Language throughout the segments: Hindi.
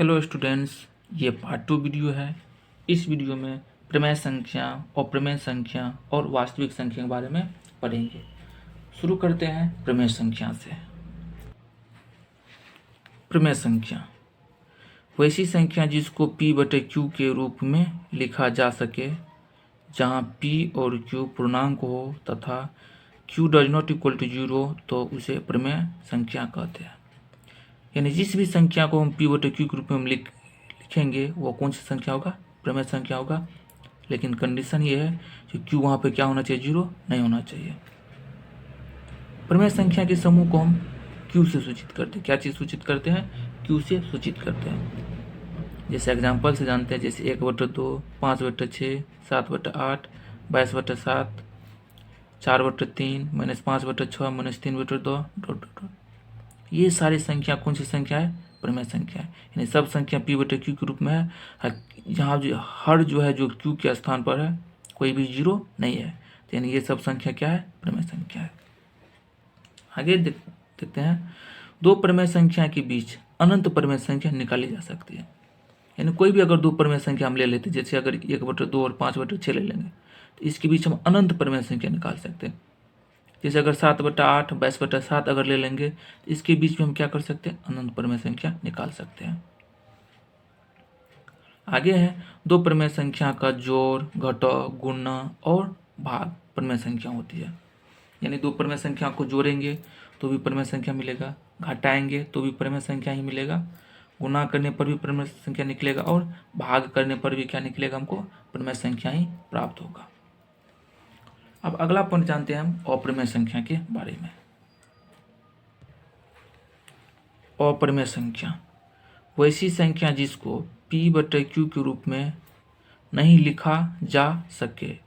हेलो स्टूडेंट्स, ये पार्ट 2 वीडियो है। इस वीडियो में प्रमेय संख्या, अप्रमेय संख्या और वास्तविक संख्या के बारे में पढ़ेंगे। शुरू करते हैं प्रमेय संख्या से। प्रमेय संख्या वैसी संख्या जिसको p/q के रूप में लिखा जा सके, जहाँ p और q पूर्णांक हो तथा q does not equal to 0, तो उसे प्रमेय संख्या कहते हैं। यानी जिस भी संख्या को हम p/q के रूप में लिखेंगे वो कौन सी संख्या होगा? प्रमेय संख्या होगा। लेकिन कंडीशन ये है कि q वहाँ पे क्या होना चाहिए? 0 नहीं होना चाहिए। प्रमेय संख्या के समूह को हम q से सूचित करते हैं। क्या चीज़ सूचित करते हैं? q से सूचित करते हैं। जैसे एग्जाम्पल से जानते हैं, जैसे 1/2, 5/6, 7/8, 22/7, 4/3, -5/6, -3/2, ये सारी संख्या कौन सी संख्या है? प्रमेय संख्या है। यानी सब संख्या p/q के रूप में है। यहाँ हर जो है जो q के स्थान पर है, कोई भी 0 नहीं है। तो यानी ये सब संख्या क्या है? प्रमेय संख्या है। आगे देखते हैं, दो प्रमेय संख्या के बीच अनंत प्रमेय संख्या निकाली जा सकती है। यानी कोई भी अगर दो प्रमेय संख्या हम ले लेते, जैसे अगर 1/2 और 5/6 ले लेंगे, तो इसके बीच हम अनंत प्रमेय संख्या निकाल सकते हैं। जैसे अगर 7/8, 22/7 अगर ले लेंगे, तो इसके बीच में हम क्या कर सकते हैं? अनंत प्रमेय संख्या निकाल सकते हैं। आगे है, दो प्रमेय संख्या का जोड़, घटाव, गुणा और भाग प्रमेय संख्या होती है। यानी दो प्रमेय संख्या को जोड़ेंगे तो भी प्रमेय संख्या मिलेगा, घटाएंगे तो भी प्रमेय संख्या ही मिलेगा, गुणा करने पर भी प्रमेय संख्या निकलेगा और भाग करने पर भी क्या निकलेगा? हमको प्रमेय संख्या ही प्राप्त होगा। अब अगला पॉइंट जानते हैं हम अप्रमेय संख्या के बारे में। अप्रमेय संख्या वैसी संख्या जिसको p/q के रूप में नहीं लिखा जा सके,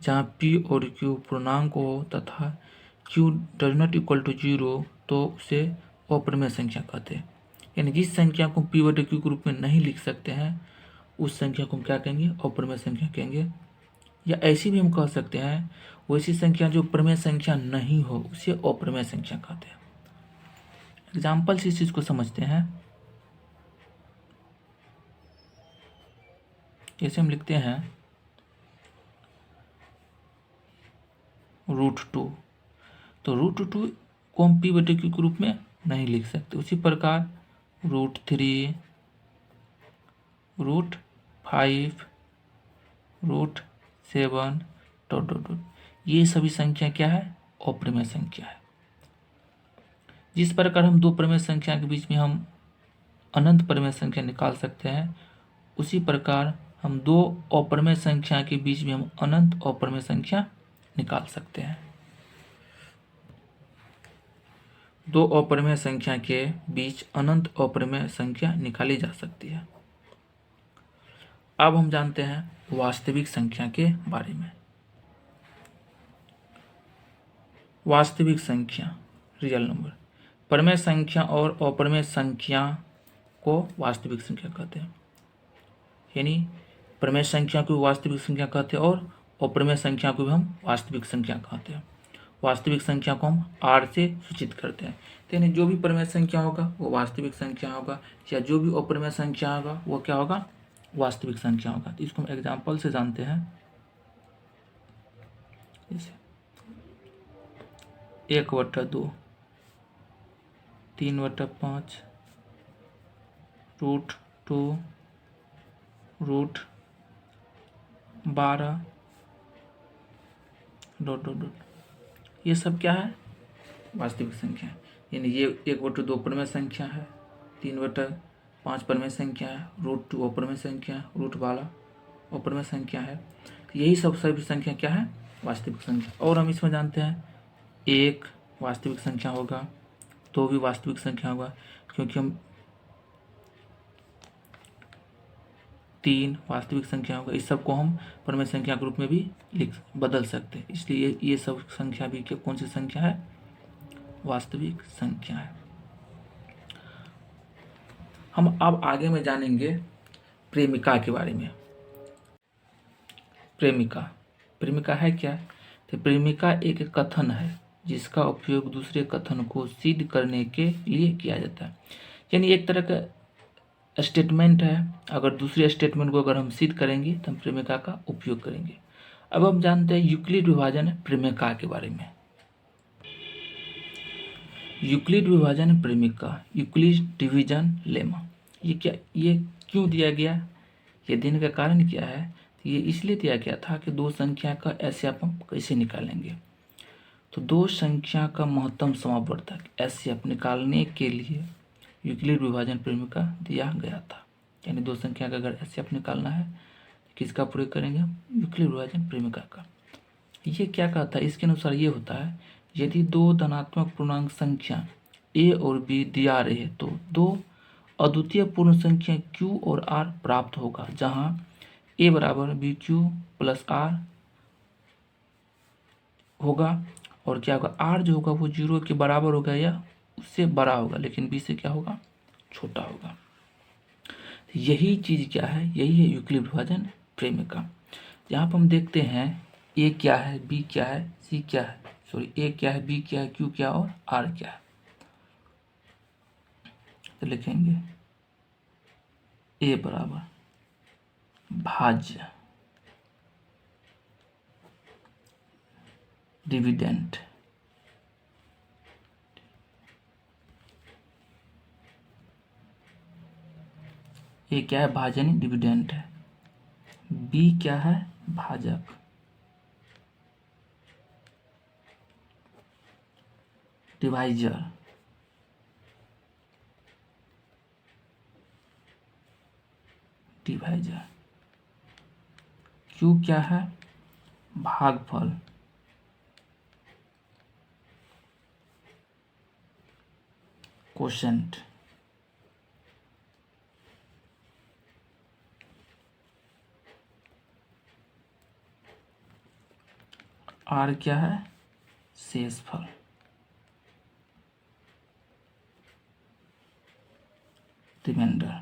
जहाँ p और q पूर्णांक हो तथा q does not equal to 0, तो उसे अप्रमेय संख्या कहते हैं। यानी जिस संख्या को p/q के रूप में नहीं लिख सकते हैं, उस संख्या को हम क्या कहेंगे? अप्रमेय संख्या कहेंगे। या ऐसी भी हम कह सकते हैं, वैसी संख्या जो प्रमेय संख्या नहीं हो, उसे अप्रमेय संख्या कहते हैं। एग्जाम्पल से इस चीज को समझते हैं। जैसे हम लिखते हैं √2, तो √2 को हम p/q के रूप में नहीं लिख सकते। उसी प्रकार √3, √5, √7, ये सभी संख्या क्या है? अप्रमेय संख्या है। जिस प्रकार हम दो प्रमेय संख्या के बीच में हम अनंत प्रमेय संख्या निकाल सकते हैं, उसी प्रकार हम दो अप्रमेय संख्या के बीच में हम अनंत अप्रमेय संख्या निकाल सकते हैं। दो अप्रमेय संख्या के बीच अनंत अप्रमेय संख्या निकाली जा सकती है। अब हम जानते हैं वास्तविक संख्या के बारे में। वास्तविक संख्या, रियल नंबर, प्रमेय संख्या और अप्रमेय संख्या को वास्तविक संख्या कहते हैं। यानी प्रमेय संख्या को वास्तविक संख्या कहते हैं और अप्रमेय संख्या को भी हम वास्तविक संख्या कहते हैं। वास्तविक संख्या को हम r से सूचित करते हैं। तो यानी जो भी प्रमेय संख्या होगा वो वास्तविक संख्या होगा, या जो भी अप्रमेय संख्या होगा वो क्या होगा? वास्तविक संख्या होगा। तो इसको हम एग्जाम्पल से जानते हैं। जैसे 1/2, 3/5, √2, √12, ... ये सब क्या है? वास्तविक संख्या है। यानी ये 1/2 प्रमेय संख्या है, 3/5 प्रमेय संख्या है, √2 अप्रमेय संख्या है, √12 अप्रमेय संख्या है। यही सब सभी संख्या क्या है? वास्तविक संख्या। और हम इसमें जानते हैं 1 वास्तविक संख्या होगा, 2 भी वास्तविक संख्या होगा, क्योंकि हम 3 वास्तविक संख्या होगा। इस सब को हम प्रमेय संख्या के रूप में भी बदल सकते हैं। इसलिए ये सब संख्या भी कौन सी संख्या है? वास्तविक संख्या है। हम अब आगे में जानेंगे प्रेमिका के बारे में। प्रेमिका है क्या? तो प्रेमिका एक कथन है जिसका उपयोग दूसरे कथन को सिद्ध करने के लिए किया जाता है। यानी एक तरह का स्टेटमेंट है। अगर दूसरे स्टेटमेंट को अगर हम सिद्ध करेंगे तो हम प्रेमिका का उपयोग करेंगे। अब हम जानते हैं यूक्लिड विभाजन प्रेमिका के बारे में। यूक्लिड विभाजन प्रेमिका, यूक्लिड डिवीजन लेमा, ये क्यों दिया गया? ये देने का कारण क्या है? तो ये इसलिए दिया गया था कि दो संख्या का एसएफ हम कैसे निकालेंगे। तो दो संख्या का महत्तम समावर्तक एसएफ निकालने के लिए यूक्लिड विभाजन प्रेमिका दिया गया था। यानी दो संख्या का अगर एसएफ निकालना है किसका प्रयोग करेंगे? यूक्लिड विभाजन प्रेमिका का। ये क्या कहता है? इसके अनुसार ये होता है, यदि दो धनात्मक पूर्णांक संख्या a और b दिया रहे तो दो अद्वितीय पूर्ण संख्या q और r प्राप्त होगा, जहां a बराबर बी क्यू प्लस r होगा और क्या होगा? r जो होगा वो 0 के बराबर होगा या उससे बड़ा होगा, लेकिन b से क्या होगा? छोटा होगा। यही चीज क्या है? यही है यूक्लिड विभाजन प्रेमिका। यहाँ पर हम देखते हैं a क्या है, b क्या है, c क्या है, सॉरी a क्या है, b क्या है, q क्या और r क्या है। तो लिखेंगे a बराबर भाज्य डिविडेंड ए क्या है? भाजन डिविडेंड है। बी क्या है? भाजक। डिवाइजर। डिवाइजर। क्यू क्या है? भागफल। कोशेंट। आर क्या है? शेषफल। रिमाइंडर।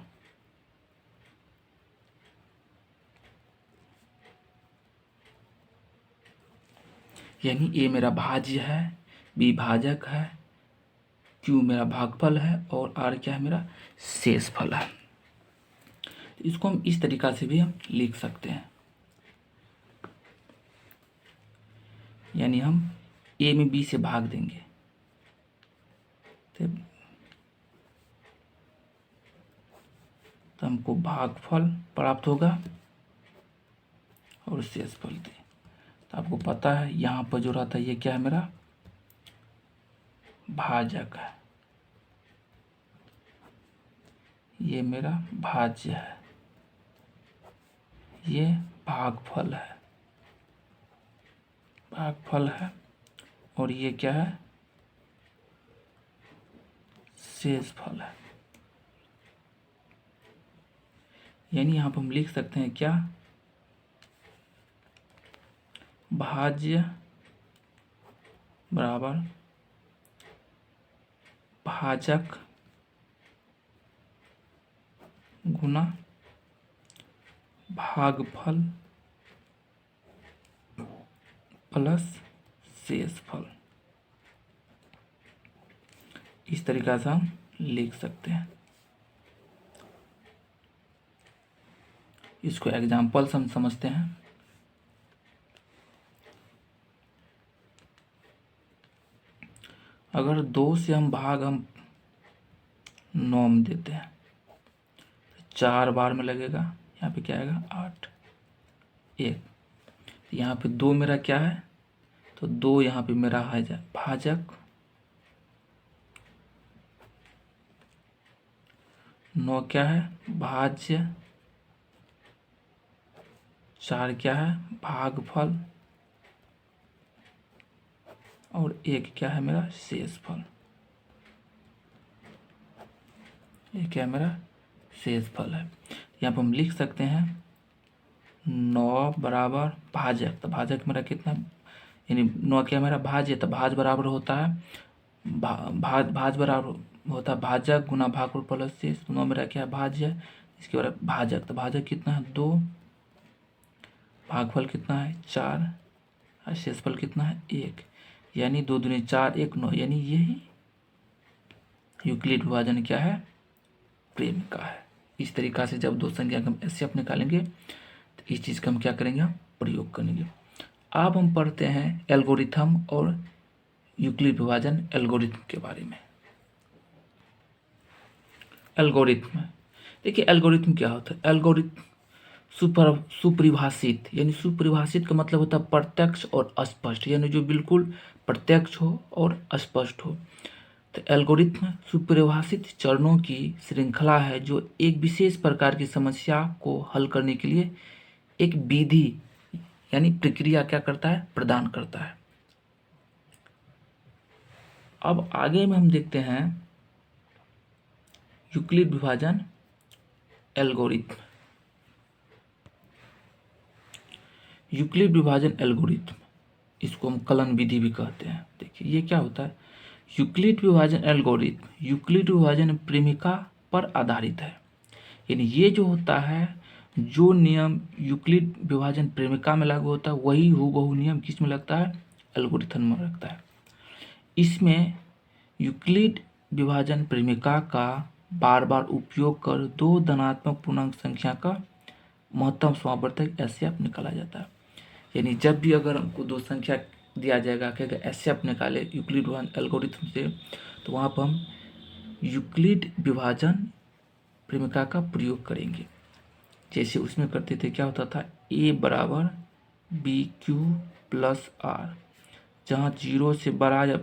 यानी ए मेरा भाज्य है, बी भाजक है, क्यू मेरा भागफल है और आर क्या है? मेरा शेषफल है। इसको हम इस तरीका से भी हम लिख सकते हैं। यानी हम ए में बी से भाग देंगे तो हमको भागफल प्राप्त होगा और शेषफल दे। तो आपको पता है यहाँ पर जो रहता है ये क्या है? मेरा भाजक है, ये मेरा भाज्य है, ये भागफल है, भागफल है और ये क्या है? शेषफल है। यानी यहाँ पर हम लिख सकते हैं क्या? भाज्य बराबर भाजक गुना भागफल प्लस शेषफल। इस तरीका से हम लिख सकते हैं। इसको एग्जाम्पल से हम समझते हैं। अगर 2 से हम भाग 9 में देते हैं, 4 बार में लगेगा, यहाँ पे क्या आएगा? 8। 1 यहाँ पे 2 मेरा क्या है? तो 2 यहाँ पे मेरा है भाजक, 9 क्या है? भाज्य, 4 क्या है? भागफल और 1 क्या है? मेरा शेषफल। ये क्या है? मेरा शेषफल है। यहाँ पर हम लिख सकते हैं 9 बराबर भाजक, तो भाजक मेरा कितना? यानी 9 क्या मेरा? भाज्य, तो भाज बराबर होता है भाज बराबर होता है भाजक गुना भागफल प्लस शेष। 9 मेरा क्या है? भाज्य, इसके बाद भाजक, तो भाजक कितना है? 2, भागफल कितना है? 4 और शेषफल कितना है? 1। यानी 2 दूनी 4, 1 9। यानी यही यूक्लिड विभाजन क्या है? प्रेमिका है। इस तरीक़ा से जब दो संख्या का हम एचसीएफ निकालेंगे तो इस चीज़ का हम क्या करेंगे, हम प्रयोग करेंगे। अब हम पढ़ते हैं एल्गोरिथम और यूक्लिड विभाजन एल्गोरिथम के बारे में। एल्गोरिथम, देखिए एल्गोरिथम क्या होता है। एल्गोरिथम सुपरिभाषित, यानी सुपरिभाषित का मतलब होता है प्रत्यक्ष और अस्पष्ट, यानी जो बिल्कुल प्रत्यक्ष हो और स्पष्ट हो। तो एल्गोरिथम सुपरिभाषित चरणों की श्रृंखला है जो एक विशेष प्रकार की समस्या को हल करने के लिए एक विधि यानी प्रक्रिया क्या करता है, प्रदान करता है। अब आगे में हम देखते हैं यूक्लिड विभाजन एल्गोरिथम। यूक्लिड विभाजन एल्गोरिथम, इसको हम कलन विधि भी कहते हैं। देखिए ये क्या होता है, यूक्लिड विभाजन एल्गोरिथम यूक्लिड विभाजन प्रेमिका पर आधारित है। यानी ये जो होता है, जो नियम यूक्लिड विभाजन प्रेमिका में लागू होता है वही हूबहू नियम किस में लगता है, एल्गोरिथम में लगता है। इसमें यूक्लिड विभाजन प्रेमिका का बार बार उपयोग कर दो धनात्मक पूर्णांक संख्या का महत्तम समावर्तक एचसीएफ निकाला जाता है। यानी जब भी अगर हमको दो संख्या दिया जाएगा कि अगर एचसीएफ निकाले यूक्लिड विभाजन एल्गोरिथम से, तो वहाँ पर हम यूक्लिड विभाजन प्रेमिका का प्रयोग करेंगे। जैसे उसमें करते थे, क्या होता था, ए बराबर बी क्यू प्लस आर, जहाँ 0 से बड़ा या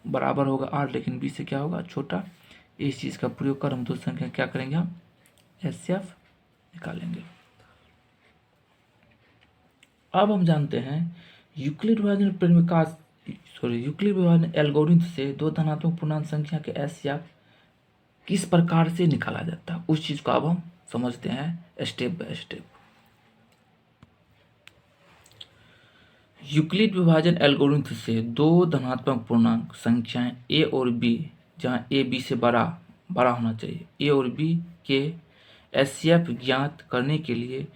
बराबर होगा आर लेकिन बी से क्या होगा, छोटा। इस चीज़ का प्रयोग कर हम दो संख्या क्या करेंगे, हम एचसीएफ निकालेंगे। अब हम जानते हैं यूक्लिड विभाजन प्रेमिका यूक्लिड विभाजन एल्गोरिथम से दो धनात्मक पूर्णांक संख्या के एचसीएफ किस प्रकार से निकाला जाता है, उस चीज़ को अब हम समझते हैं स्टेप बाय स्टेप। यूक्लिड विभाजन एल्गोरिथम से दो धनात्मक पूर्णांक संख्याएं ए और बी, जहां ए बी से बड़ा होना चाहिए, ए और बी के एचसीएफ ज्ञात करने के लिए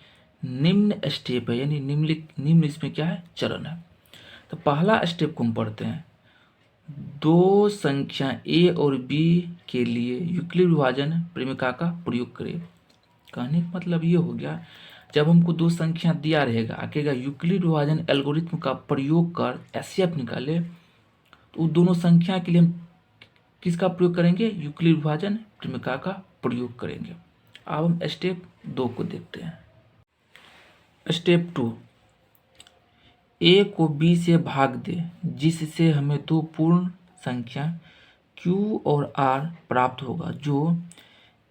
निम्न स्टेप है, यानी निम्न इसमें क्या है, चरण है। तो पहला स्टेप को हम पढ़ते हैं, दो संख्या ए और बी के लिए यूक्लिड विभाजन प्रेमिका का प्रयोग करें। कहने का मतलब ये हो गया, जब हमको दो संख्या दिया रहेगा, आकेगा यूक्लिड विभाजन एल्गोरिथम का प्रयोग कर एचसीएफ निकाले, तो उन दोनों संख्या के लिए हम किसका प्रयोग करेंगे, यूक्लिड विभाजन प्रेमिका का प्रयोग करेंगे। अब हम स्टेप 2 को देखते हैं। स्टेप 2, ए को बी से भाग दे जिससे हमें दो पूर्ण संख्या Q और R प्राप्त होगा, जो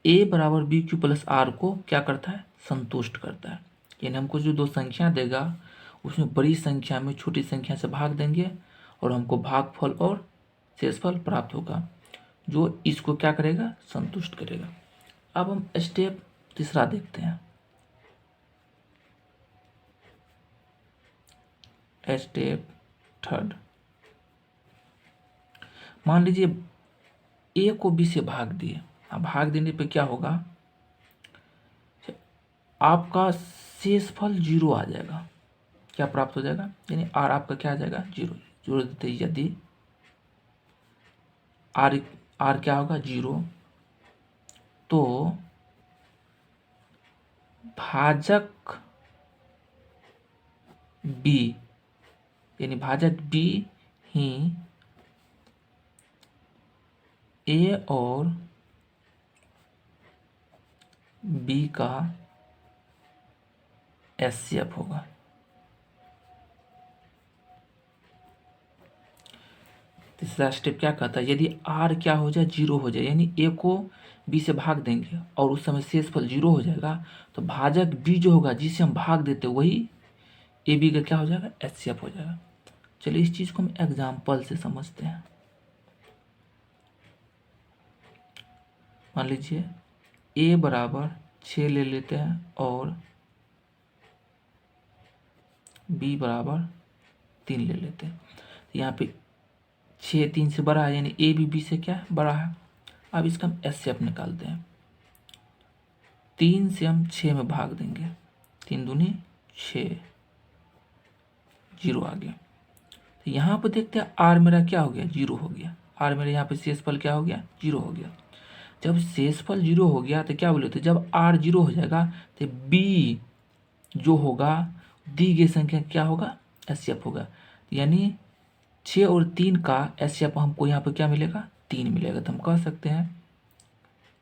A बराबर बी क्यू प्लस आर को क्या करता है, संतुष्ट करता है। यानी हमको जो दो संख्या देगा उसमें बड़ी संख्या में छोटी संख्या से भाग देंगे और हमको भागफल और शेषफल प्राप्त होगा, जो इसको क्या करेगा, संतुष्ट करेगा। अब हम स्टेप 3 देखते हैं। स्टेप 3, मान लीजिए ए को बी से भाग दिए। अब भाग देने पे क्या होगा, आपका शेषफल 0 आ जाएगा। क्या प्राप्त हो जाएगा, यानी आर आपका क्या आ जाएगा, 0 जोड़ देते यदि आर क्या होगा, 0, तो भाजक बी, यानी भाजक बी ही ए और बी का एचसीएफ होगा। तीसरा स्टेप क्या कहता है, यदि आर क्या हो जाए, 0 हो जाए, यानी ए को बी से भाग देंगे और उस समय शेषफल 0 हो जाएगा, तो भाजक बी जो होगा जिसे हम भाग देते वही ए बी का क्या हो जाएगा, एचसीएफ हो जाएगा। चलिए इस चीज़ को हम एग्जाम्पल से समझते हैं। मान लीजिए ए बराबर 6 ले लेते हैं और बी बराबर 3 ले लेते हैं। तो यहाँ पे 6 3 से बड़ा है, यानी ए बी से क्या बड़ा है। अब इसका हम एचसीएफ निकालते हैं। 3 से हम 6 में भाग देंगे, 3 दूनी 6, 0 आ गया। तो यहाँ पर देखते हैं आर मेरा क्या हो गया, 0 हो गया। आर मेरे यहाँ पे शेषफल क्या हो गया, 0 हो गया। जब शेषफल 0 हो गया तो क्या बोले, तो जब r 0 हो जाएगा तो b जो होगा दी गई संख्या क्या होगा, एचसीएफ होगा। यानी 6 और 3 का एचसीएफ हमको यहाँ पर क्या मिलेगा, 3 मिलेगा। तो हम कह सकते हैं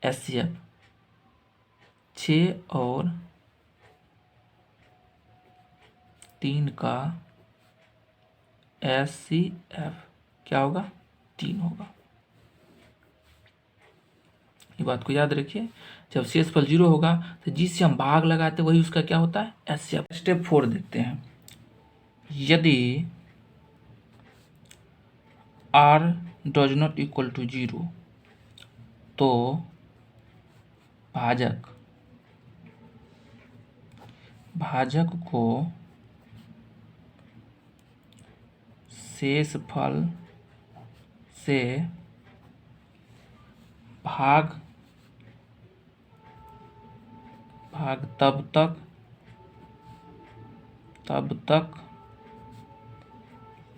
एचसीएफ 6 और 3 का एचसीएफ क्या होगा, 3 होगा। ये बात को याद रखिए, जब शेषफल 0 होगा तो जिससे हम भाग लगाते वही उसका क्या होता है, एचसीएफ। स्टेप 4 देखते हैं। यदि r does not equal to 0 तो भाजक को शेषफल से भाग तब तक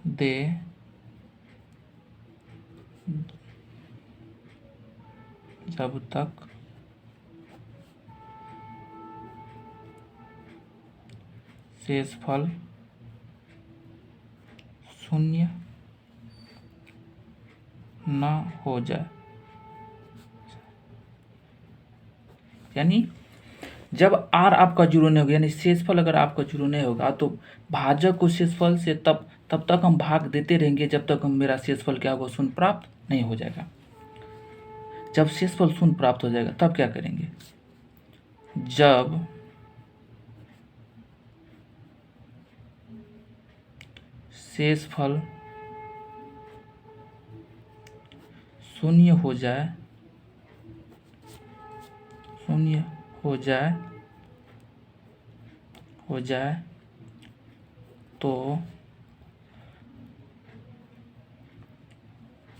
दे जब तक शेषफल 0 न हो जाए। यानी जब r आपका 0 नहीं होगा, यानी शेषफल अगर आपका 0 नहीं होगा तो भाजक को शेषफल से तब तक हम भाग देते रहेंगे जब तक हम मेरा शेषफल क्या होगा, 0 प्राप्त नहीं हो जाएगा। जब शेषफल 0 प्राप्त हो जाएगा तब क्या करेंगे, जब शेषफल 0 हो जाए तो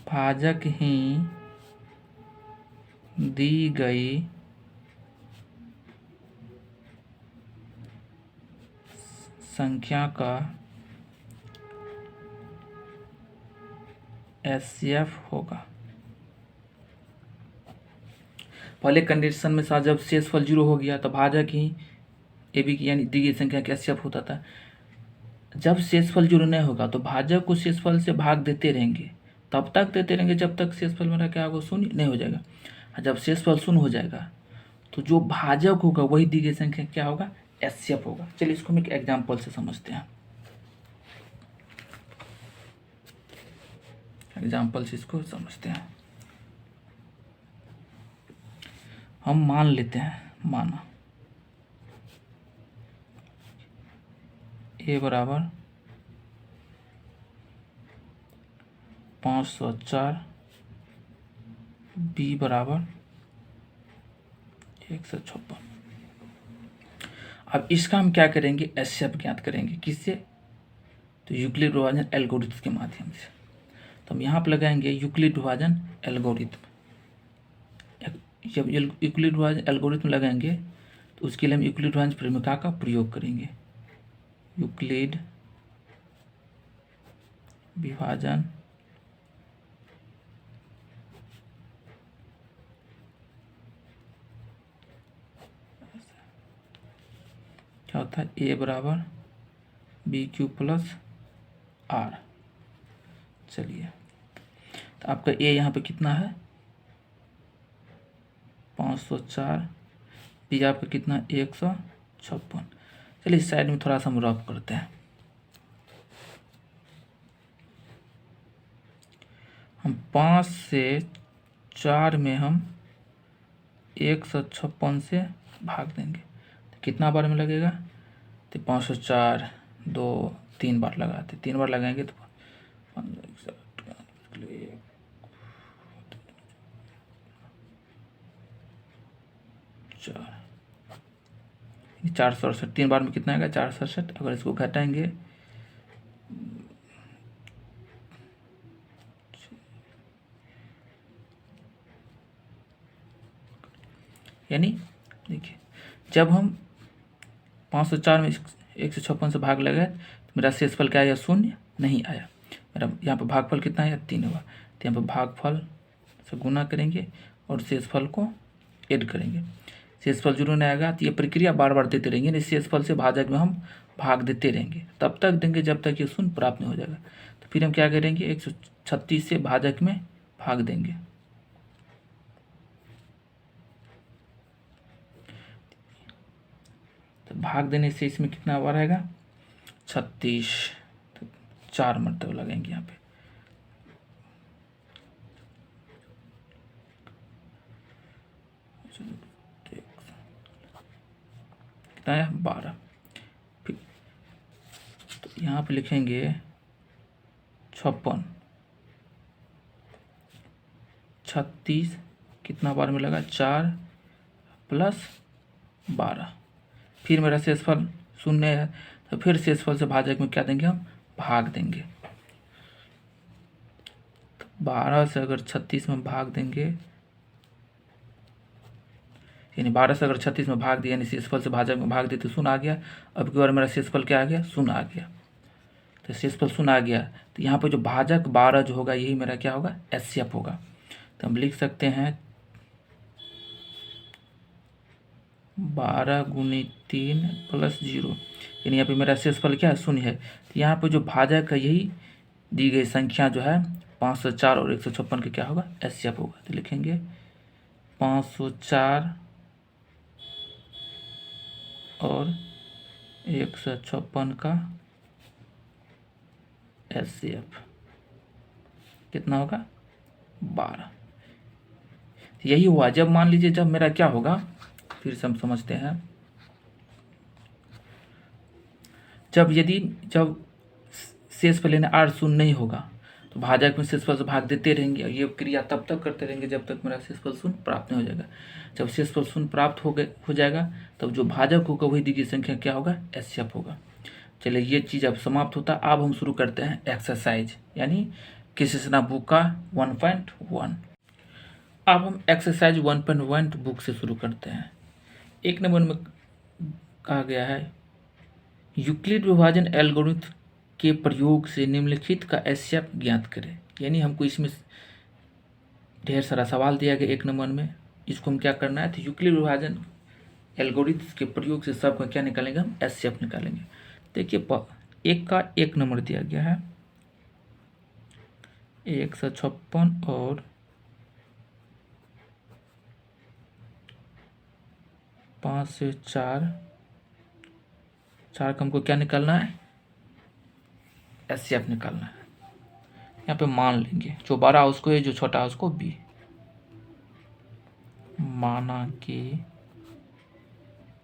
भाजक ही दी गई संख्या का एचसीएफ होगा। पहले कंडीशन में जब शेषफल 0 हो गया तो भाजक ही ए बी की यानी दी गई संख्या का एचसीएफ होता था। जब शेषफल 0 नहीं होगा तो भाजक को शेषफल से भाग देते रहेंगे, तब तक देते रहेंगे जब तक शेषफल मेरा क्या होगा, 0 नहीं हो जाएगा। और जब शेषफल 0 हो जाएगा तो जो भाजक होगा वही दी गई संख्या क्या होगा, एचसीएफ होगा। चलिए इसको हम एक एग्जाम्पल से समझते हैं। एग्जाम्पल से इसको समझते हैं। हम मान लेते हैं, माना a बराबर 504, b बराबर 156। अब इसका हम क्या करेंगे, एचसीएफ ज्ञात करेंगे। किससे, तो यूक्लिड विभाजन एल्गोरिथम के माध्यम से। तो हम यहाँ पर लगाएंगे यूक्लिड विभाजन एल्गोरिथम। जब यूक्लिड विभाजन एल्गोरिथम लगाएंगे तो उसके लिए हम यूक्लिड विभाजन प्रमेय का प्रयोग करेंगे। यूक्लिड विभाजन क्या होता है, ए बराबर बी क्यू प्लस आर। चलिए तो आपका ए यहाँ पे कितना है, 504, बी आपका कितना, 156। चलिए इस साइड में थोड़ा सा हम रफ करते हैं। हम 5 से 4 में हम 156 से भाग देंगे तो कितना बार में लगेगा, तो 504 2 3 बार लगाते, 3 बार लगाएंगे तो 467, 3 बार में कितना आएगा, 467। अगर इसको घटाएंगे यानी देखिए जब हम 504 में 156 से भाग लगाए तो मेरा शेषफल क्या आया, 0 नहीं आया। मेरा यहाँ पर भागफल कितना आया, 3 हुआ। तो यहाँ पर भागफल से गुना करेंगे और शेषफल को ऐड करेंगे। शेषफल जरूर नहीं आएगा तो ये प्रक्रिया बार बार देते रहेंगे, नहीं शेषफल से भाजक में हम भाग देते रहेंगे, तब तक देंगे जब तक ये शून्य प्राप्त नहीं हो जाएगा। तो फिर हम क्या करेंगे, 136 से भाजक में भाग देंगे। तो भाग देने से इसमें कितना बार आएगा, 36, तो 4 मरतबा लगेंगे यहाँ पे। कितना है, 12। फिर तो यहाँ पे लिखेंगे 56, 36 कितना बार मिलेगा, 4 + 12। फिर मेरा शेषफल शून्य है, तो फिर शेषफल से भाजक में क्या देंगे, हम भाग देंगे। तो 12 से अगर 36 में भाग देंगे, यानी 12 से अगर 36 में भाग दिया, यानी शेषफल से भाजक में भाग दिए तो शून्य आ गया। अब की बार मेरा शेषफल क्या आ गया, शून्य आ गया। तो शेषफल शून्य आ गया, तो यहाँ पर जो भाजक 12 जो होगा यही मेरा क्या होगा, HCF होगा। तो हम लिख सकते हैं 12 × 3 + 0, यानी यहाँ पे मेरा शेषफल क्या है, शून्य है। तो यहाँ पे जो भाजक है यही दी गई संख्या जो है 504 और 156 का क्या होगा, HCF होगा। तो लिखेंगे 504 और 156 का HCF कितना होगा, 12। यही हुआ। जब मान लीजिए जब मेरा क्या होगा, फिर से हम समझते हैं, जब शेषफल लेने r शून्य नहीं होगा तो भाजक में शेषफल से भाग देते रहेंगे। ये क्रिया तब तक करते रहेंगे जब तक मेरा शेषफल शून्य प्राप्त नहीं हो जाएगा। जब शेषफल शून्य प्राप्त हो जाएगा तब जो भाजक होगा वही दी गई संख्या क्या होगा, HCF होगा। चलिए ये चीज़ अब समाप्त होता है। अब हम शुरू करते हैं एक्सरसाइज, यानी कृष्णा बुक का 1.1। अब हम एक्सरसाइज 1.1 बुक से शुरू करते हैं। 1 नंबर में कहा गया है, यूक्लिड विभाजन एल्गोरिथम के प्रयोग से निम्नलिखित का HCF ज्ञात करें। यानी हमको इसमें ढेर सारा सवाल दिया गया 1 नंबर में, इसको हम क्या करना है, तो यूक्लिड विभाजन एल्गोरिथम के प्रयोग से सबका क्या निकालेंगे, हम HCF निकालेंगे। देखिए 1 का 1 नंबर दिया गया है, 156 और 5 से 4 का हमको क्या निकालना है, HCF निकालना है। यहाँ पे मान लेंगे जो बड़ा उसको ए, जो छोटा उसको बी। माना कि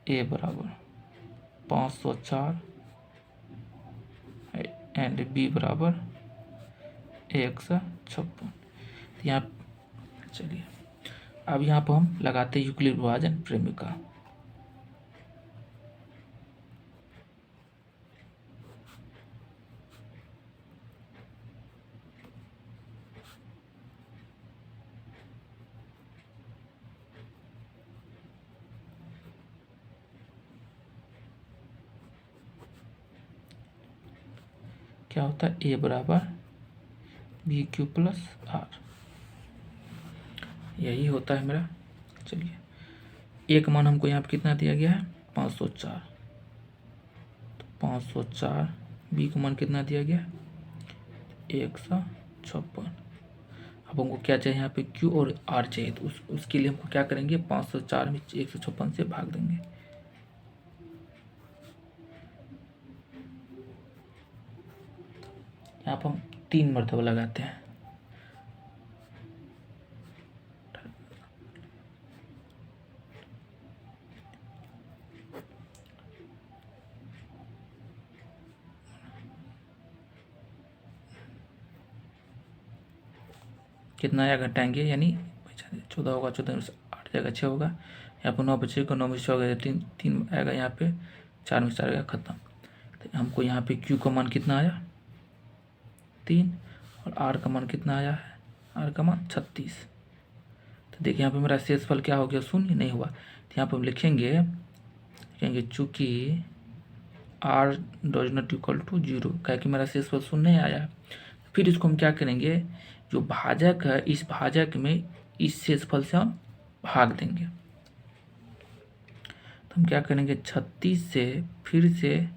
ए बराबर 504 एंड बी बराबर 156। यहाँ चलिए अब यहाँ पर हम लगाते हैं यूक्लिड विभाजन प्रेमिका। क्या होता है, ए बराबर BQ + R, यही होता है मेरा। चलिए एक मान हमको यहाँ पे कितना दिया गया है, 504, तो 504, बी का मान कितना दिया गया है, 156। अब हमको क्या चाहिए, यहाँ पे Q और R चाहिए, तो उसके लिए हमको क्या करेंगे, 504 में 156 से भाग देंगे। यहाँ पर हम 3 मरतबा लगाते हैं। कितना आया घटाएंगे, यानी 14 होगा, 14 में 8 जाएगा 6 होगा, यहाँ पर 9 बचेगा, 9 में 6 होगा 3 आएगा, यहाँ पे 4 में 4 आएगा, खत्म। तो हमको यहाँ पे Q का मान कितना आया, 3, और R का मान कितना आया है, R का मान 36। तो देखिए यहाँ पे मेरा शेषफल क्या हो गया, शून्य नहीं हुआ। तो यहाँ पे हम लिखेंगे चूँकि R does not equal to 0, क्या कि मेरा शेषफल शून्य नहीं आया। फिर इसको हम क्या करेंगे, जो भाजक है इस भाजक में इस शेषफल से हम भाग देंगे। तो हम क्या करेंगे, 36 से फिर से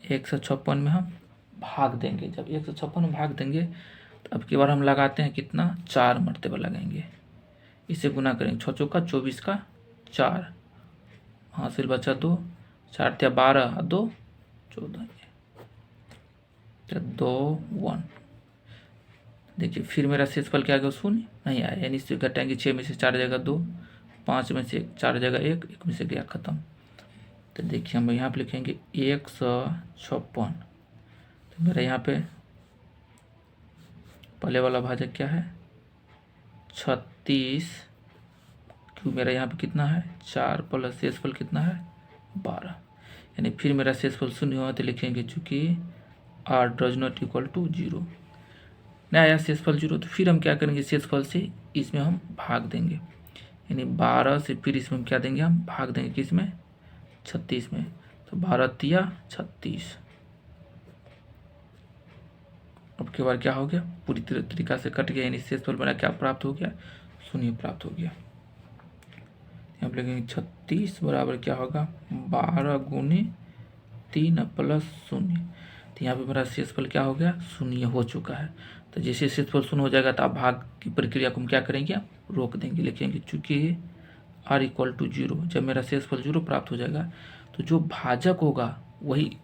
156 में हम भाग देंगे। जब 156 में भाग देंगे तो अब की बार हम लगाते हैं कितना, 4 मरतबा लगाएंगे। इसे गुना करेंगे, 6 चौका 24 का 4, हासिल बचा 2, 4 × 12 2 14, 2 1। देखिए फिर मेरा शेषफल क्या आ गया, शून्य नहीं आया, यानी इससे घटाएंगे 6 में से 4 जाएगा 2, 5 में से 4 जाएगा 1, 1 में से गया खत्म। तो देखिए हम यहाँ पे लिखेंगे 156। तो मेरा यहाँ पे पहले वाला भाजक क्या है, 36, क्यों मेरा यहाँ पे कितना है 4 प्लस शेषफल कितना है 12, यानी फिर मेरा शेषफल शून्य हुआ। तो लिखेंगे चूँकि r does not equal to 0, नहीं आया शेषफल 0, तो फिर हम क्या करेंगे, शेषफल से इसमें हम भाग देंगे, यानी 12 से फिर इसमें हम क्या देंगे, हम भाग देंगे किसमें, 36 में। तो 12 × 36। अब की बार क्या हो गया, पूरी तरीका से कट गया, यानी शेषफल मेरा क्या प्राप्त हो गया, शून्य प्राप्त हो गया। यहाँ पे लिखेंगे 36 बराबर क्या होगा, 12 × 3 + 0। तो यहाँ पे मेरा शेषफल क्या हो गया, शून्य हो चुका है। तो जैसे शेषफल शून्य हो जाएगा तो आप भाग की प्रक्रिया को हम क्या करेंगे, रोक देंगे। लिखेंगे चूँकि r = 0, जब मेरा शेषफल 0 प्राप्त हो जाएगा तो जो भाजक होगा वही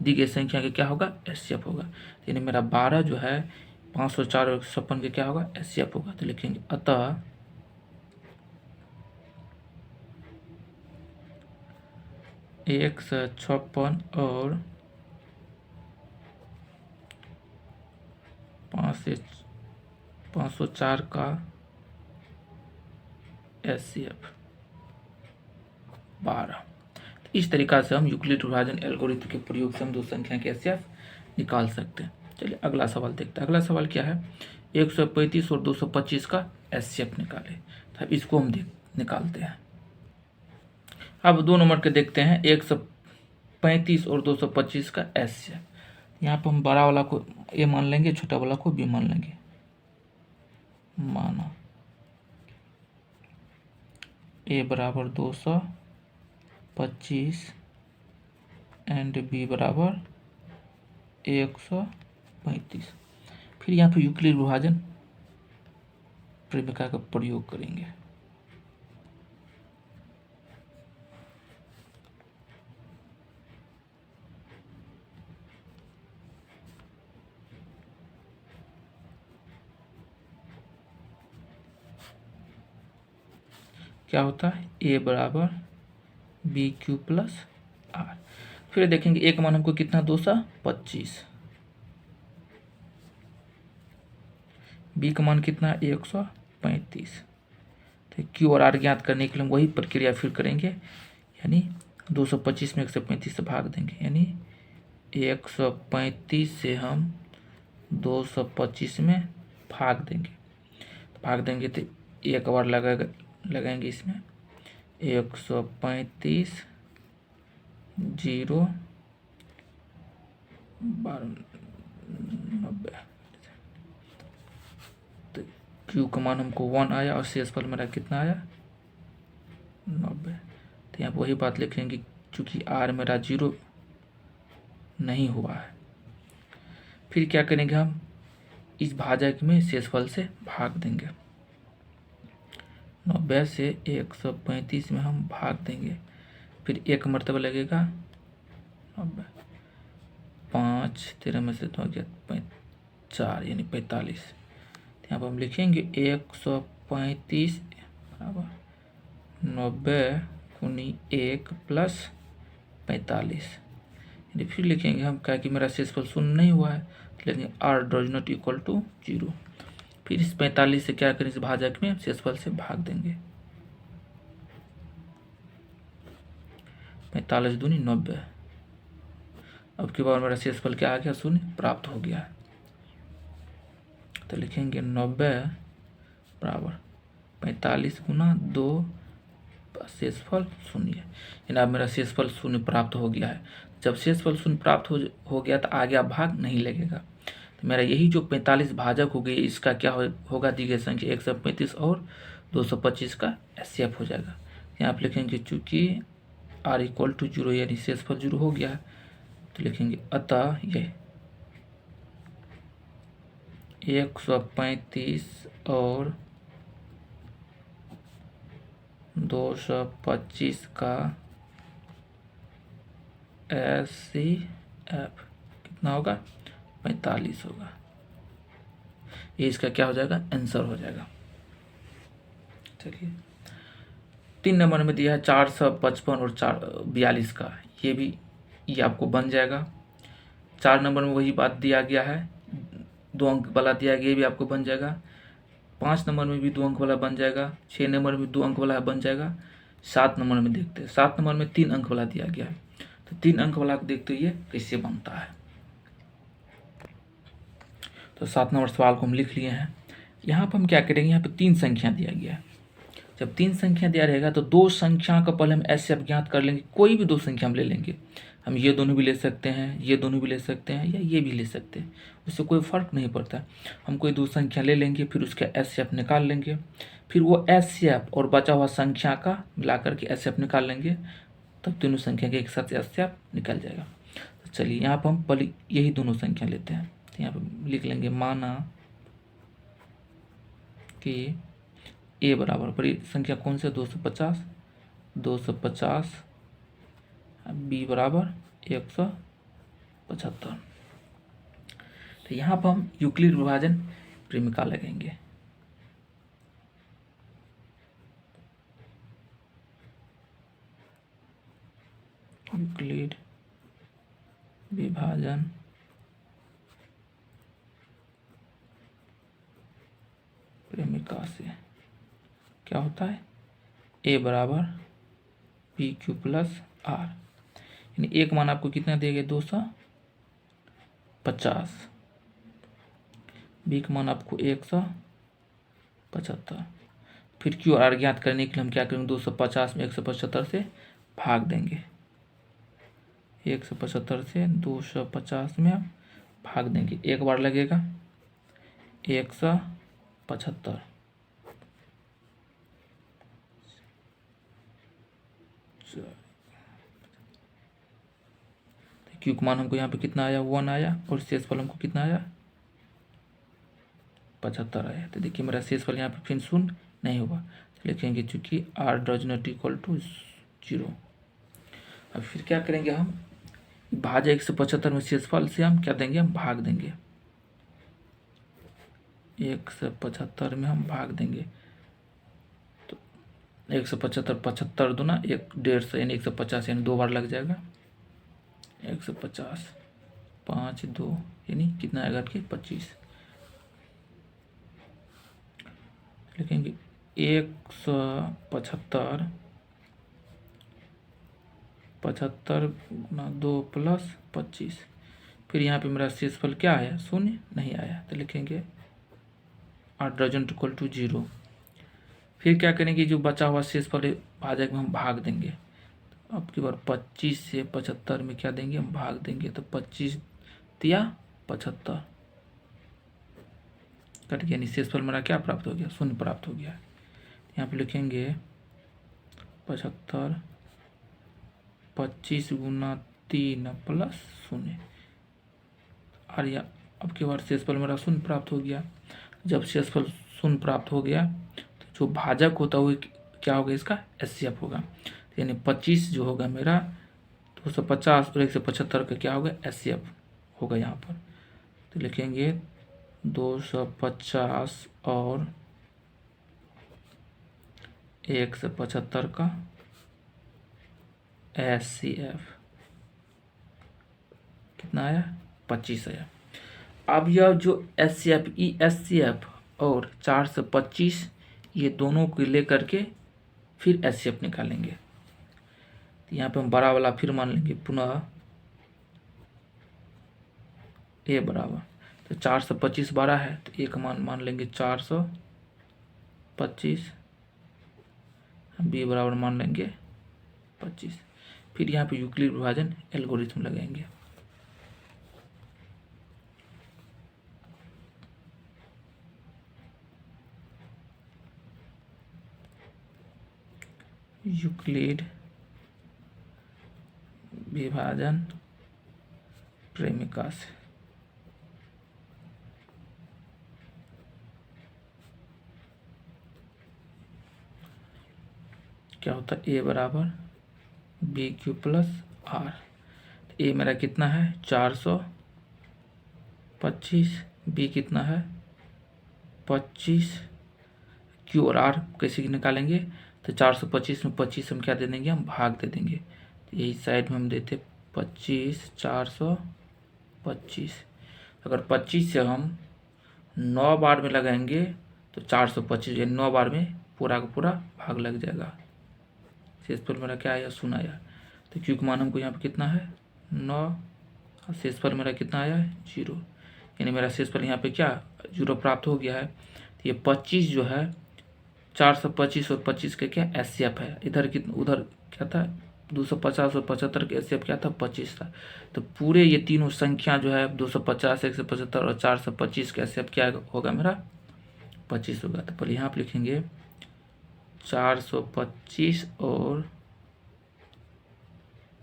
दी गई संख्या के क्या होगा, एचसीएफ होगा। यानी मेरा 12 जो है 504 और 156 के क्या होगा, एचसीएफ होगा। तो लिखेंगे अतः 156 और 504 का एचसीएफ 12। इस तरीका से हम यूक्लिड विभाजन एल्गोरिथम के प्रयोग से हम दो संख्या के एचसीएफ निकाल सकते हैं। चलिए अगला सवाल देखते हैं। अगला सवाल क्या है, 135 और 225 का एचसीएफ निकाले। तो इसको हम निकालते हैं। अब 2 नंबर के देखते हैं, 135 और 225 का एचसीएफ। यहाँ पर हम बड़ा वाला को ए मान लेंगे, छोटा वाला को बी मान लेंगे। माना ए बराबर 225 एंड बी बराबर 135। फिर यहाँ पे यूक्लिड विभाजन प्रमेय का प्रयोग करेंगे। क्या होता है, ए बराबर BQ + R। फिर देखेंगे एक मान हमको कितना, 225, बी का मान कितना है 135। तो क्यू और आर ज्ञात करने के लिए हम वही प्रक्रिया फिर करेंगे, यानी 225 में 135 से भाग देंगे, यानी 135 से हम 225 में भाग देंगे। तो एक बार लगाएंगे इसमें 135 0 92। तो क्यू का मान हमको 1 आया और शेषफल मेरा कितना आया 90। तो यहाँ वही बात लिखेंगे, चूँकि आर मेरा 0 नहीं हुआ है। फिर क्या करेंगे, हम इस भाजक में शेषफल से भाग देंगे। 90 से 135 में हम भाग देंगे, फिर एक मर्तबा लगेगा 90, 5 13 में से 2 गया 4 यानी 45। यहाँ पर हम लिखेंगे 135 बराबर 90 × 1 + 45। यानी फिर लिखेंगे हम, क्या कि मेरा शेषफल शून्य नहीं हुआ है, तो लेंगे r does not equal to 0। फिर इस 45 से क्या करें, इस भाजक में शेषफल से भाग देंगे। 45 दूनी 90। अब के बाद मेरा शेषफल क्या आ गया, शून्य प्राप्त हो गया है। तो लिखेंगे 90 बराबर 45 × 2 शेषफल शून्य, यानी अब मेरा शेषफल शून्य प्राप्त हो गया है। जब शेषफल शून्य प्राप्त हो गया तो आगे अब भाग नहीं लगेगा। तो मेरा यही जो 45 भाजक हो गई, इसका क्या होगा, दी गई संख्या 135 और 225 का एचसीएफ हो जाएगा। यहाँ आप लिखेंगे चूँकि r इक्वल टू 0 यानी शेषफल 0 हो गया, तो लिखेंगे अतः ये 135 और 225 का एचसीएफ कितना होगा, 45 होगा। ये इसका क्या हो जाएगा, आंसर हो जाएगा। चलिए 3 नंबर में दिया है 455 और 42 का, ये आपको बन जाएगा। 4 नंबर में वही बात दिया गया है, 2 अंक वाला दिया गया, ये भी आपको बन जाएगा। 5 नंबर में भी 2 अंक वाला बन जाएगा। 6 नंबर में 2 अंक वाला बन जाएगा। 7 नंबर में देखते हैं, 7 नंबर में 3 अंक वाला दिया गया है, तो 3 अंक वाला देखते ये कैसे बनता है। तो 7 नंबर सवाल को हम लिख लिए हैं। यहाँ पर हम क्या करेंगे, यहाँ पे 3 संख्या दिया गया है। जब 3 संख्या दिया रहेगा तो 2 संख्या का पहले हम एचसीएफ ज्ञात कर लेंगे। कोई भी 2 संख्या हम ले लेंगे, हम ये दोनों भी ले सकते हैं, ये दोनों भी ले सकते हैं, या ये भी ले सकते हैं, उससे कोई फ़र्क नहीं पड़ता। हम कोई 2 संख्या ले लेंगे, फिर उसका एचसीएफ निकाल लेंगे, फिर वो एचसीएफ और बचा हुआ संख्या का मिला करके एचसीएफ निकाल लेंगे, तब तीनों संख्या के एक साथ एचसीएफ निकल जाएगा। तो चलिए यहाँ पर हम पहले यही दोनों संख्या लेते हैं। तो यहाँ पर लिख लेंगे माना कि ए बराबर बड़ी संख्या कौन से 250, 250 बी बराबर 175। तो यहाँ पर हम यूक्लिड विभाजन प्रेमिका लगेंगे। यूक्लिड विभाजन प्रेमिका से क्या होता है, ए बराबर पी क्यू प्लस आर, यानी एक मान आपको कितना दिया गया 250, बी का मान आपको 175। फिर क्यू आर ज्ञात करने के लिए हम क्या करेंगे, 250 में 175 से भाग देंगे, 175 से 250 में भाग देंगे, एक बार लगेगा 175। क्यू का मान हमको यहाँ पे कितना आया, 1 आया, और शेषफल हमको कितना आया, 75 आया। तो देखिए मेरा शेषफल यहाँ पे फिर शून्य नहीं होगा, तो लिखेंगे चूंकि r does not equal to 0। अब फिर क्या करेंगे, हम भाज्य 175 में शेषफल से हम क्या देंगे, हम भाग देंगे, 175 में हम भाग देंगे। तो 175 75 दूना 150 यानी 150, यानी 2 बार लग जाएगा, 150 5 2 यानी कितना आएगा कि 25। लिखेंगे 175 75 गुना 2 प्लस 25। फिर यहाँ पे मेरा शेषफल क्या आया, शून्य नहीं आया, तो लिखेंगे r डजंट इक्वल टू 0। फिर क्या करेंगे, जो बचा हुआ शेषफल भाजक में हम भाग देंगे। अब की बार 25 से 75 में क्या देंगे, हम भाग देंगे, तो 25 दिया 75 कट गया, यानी शेषफल मेरा क्या प्राप्त हो गया, शून्य प्राप्त हो गया। यहाँ पे लिखेंगे 75 25 गुना 3 प्लस 0, और या अब की बार शेषफल मेरा शून्य प्राप्त हो गया। जब शेषफल शून्य प्राप्त हो गया तो जो भाजक होता है वो क्या होगा, इसका एचसीएफ होगा, यानी 25 जो होगा मेरा 250 और 175 का क्या होगा, एचसीएफ होगा यहाँ पर। तो लिखेंगे 250 और 175 का एचसीएफ कितना आया, 25 आया। अब यह जो एचसीएफ और 425 ये दोनों को लेकर के फिर एचसीएफ निकालेंगे। तो यहाँ पे हम बड़ा वाला फिर मान लेंगे पुनः ए बराबर, तो 425 बड़ा है तो एक मान लेंगे 425, बी बराबर मान लेंगे 25। फिर यहाँ पे यूक्लिड विभाजन एल्गोरिथम लगाएंगे। यूक्लिड विभाजन प्रेमिका से। क्या होता है? ए बराबर बी क्यू प्लस आर। ए मेरा कितना है? 425। बी कितना है? 25। क्यू और आर कैसे निकालेंगे? तो 425 में 25 हम क्या दे देंगे? हम भाग दे देंगे। तो यही साइड में हम देते 25, 425। अगर 25 से हम 9 बार में लगाएंगे तो 425, यानी 9 बार में पूरा का पूरा भाग लग जाएगा। शेषफल मेरा क्या आया? 0 आया। तो क्यू का मान हमको यहाँ पे कितना है? 9। और शेषफल मेरा कितना आया है? 0। यानी मेरा शेषफल यहाँ पे क्या? 0 प्राप्त हो गया है। तो ये 25 जो है 425 और 25 का क्या? एचसीएफ है। इधर कितना, उधर क्या था? 250 और 75 का एचसीएफ क्या था? 25 था। तो पूरे ये तीनों संख्या जो है 250, 175 और 425 का एचसीएफ क्या होगा? मेरा 25 होगा। तो पहले यहाँ पे लिखेंगे 425 और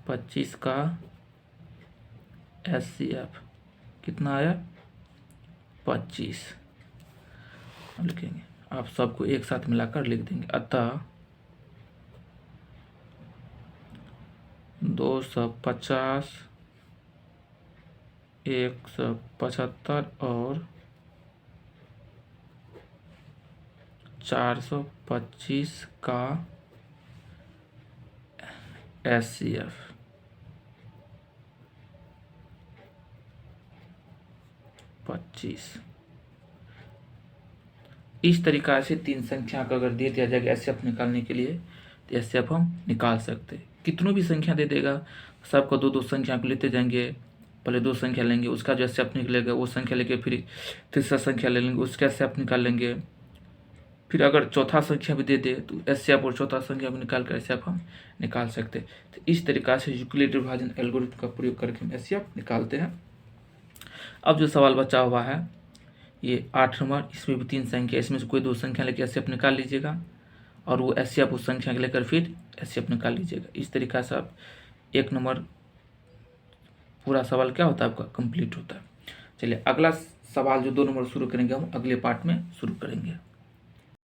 25 का एचसीएफ कितना आया? 25 हम लिखेंगे। आप सबको एक साथ मिलाकर लिख देंगे। अतः 250, 175 और 425 का एचसीएफ 25। इस तरीका से तीन संख्या का अगर दे दिया जाएगा एचसीएफ निकालने के लिए, तो एचसीएफ हम निकाल सकते हैं। कितनों भी संख्या दे देगा, सबको दो दो संख्या को लेते जाएंगे। पहले 2 संख्या लेंगे, उसका जो एचसीएफ निकलेगा वो संख्या लेके फिर तीसरा संख्या ले लेंगे, उसका एचसीएफ निकाल लेंगे। फिर अगर चौथा संख्या भी दे दे तो एचसीएफ और चौथा संख्या भी निकाल कर एचसीएफ हम निकाल सकते हैं। तो इस तरीका से यूक्लिड विभाजन एल्गोरिथम का प्रयोग करके हम एचसीएफ निकालते हैं। अब जो सवाल बचा हुआ है ये 8 नंबर, इसमें भी 3 संख्या, इसमें से कोई 2 संख्या लेकर एचसीएफ निकाल लीजिएगा और वो एचसीएफ उस संख्या को लेकर फिर एचसीएफ निकाल लीजिएगा। इस तरीका से आप 1 नंबर पूरा सवाल क्या होता है आपका? कंप्लीट होता है। चलिए अगला सवाल जो 2 नंबर शुरू करेंगे हम अगले पार्ट में शुरू करेंगे।